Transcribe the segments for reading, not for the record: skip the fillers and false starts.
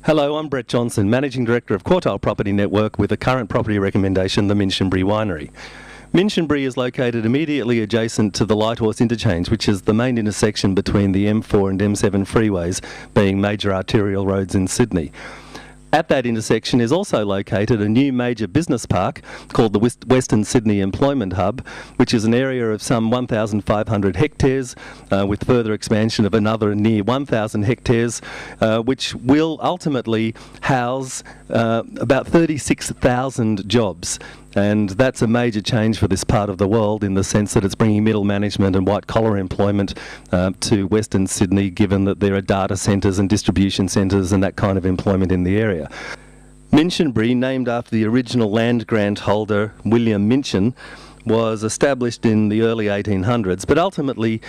Hello, I'm Brett Johnson, Managing Director of Quartile Property Network with a current property recommendation, the Minchinbury Winery. Minchinbury is located immediately adjacent to the Lighthorse Interchange, which is the main intersection between the M4 and M7 freeways, being major arterial roads in Sydney. At that intersection is also located a new major business park called the Western Sydney Employment Hub, which is an area of some 1,500 hectares with further expansion of another near 1,000 hectares, which will ultimately house about 36,000 jobs. And that's a major change for this part of the world in the sense that it's bringing middle management and white-collar employment to Western Sydney, given that there are data centres and distribution centres and that kind of employment in the area. Minchinbury, named after the original land grant holder, William Minchin, was established in the early 1800s, but ultimately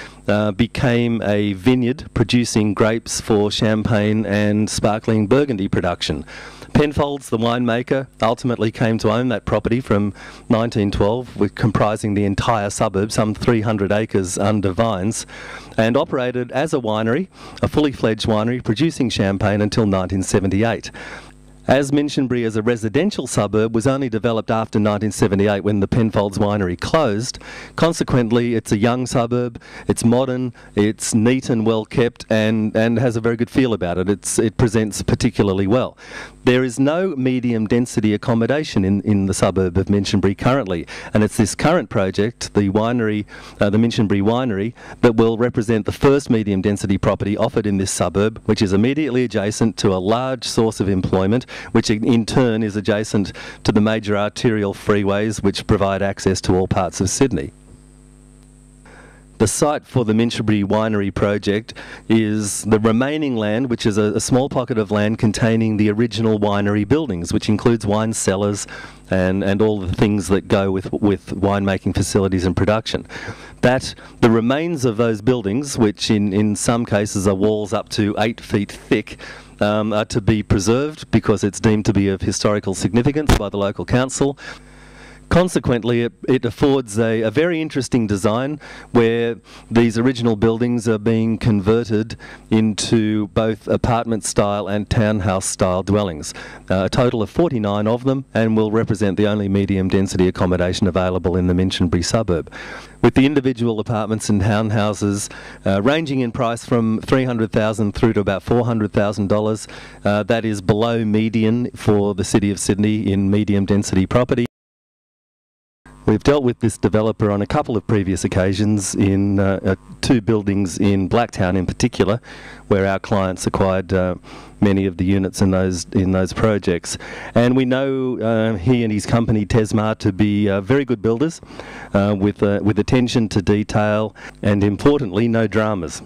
became a vineyard producing grapes for champagne and sparkling Burgundy production. Penfolds, the winemaker, ultimately came to own that property from 1912, with comprising the entire suburb, some 300 acres under vines, and operated as a winery, a fully fledged winery, producing champagne until 1978. As Minchinbury as a residential suburb was only developed after 1978 when the Penfolds winery closed. Consequently, it's a young suburb, it's modern, it's neat and well kept, and has a very good feel about it. It presents particularly well. There is no medium density accommodation in the suburb of Minchinbury currently, and it's this current project, the winery, the Minchinbury Winery, that will represent the first medium density property offered in this suburb, which is immediately adjacent to a large source of employment, which in turn is adjacent to the major arterial freeways which provide access to all parts of Sydney. The site for the Minchinbury Winery project is the remaining land, which is a small pocket of land containing the original winery buildings, which includes wine cellars and all the things that go with winemaking facilities and production. The remains of those buildings, which in some cases are walls up to 8 feet thick, are to be preserved because it's deemed to be of historical significance by the local council. Consequently, it affords a very interesting design where these original buildings are being converted into both apartment style and townhouse style dwellings. A total of 49 of them, and will represent the only medium density accommodation available in the Minchinbury suburb. With the individual apartments and townhouses ranging in price from $300,000 through to about $400,000, that is below median for the City of Sydney in medium density property. We've dealt with this developer on a couple of previous occasions in 2 buildings in Blacktown in particular, where our clients acquired many of the units in those projects. And we know he and his company Tesmar to be very good builders with attention to detail and, importantly, no dramas.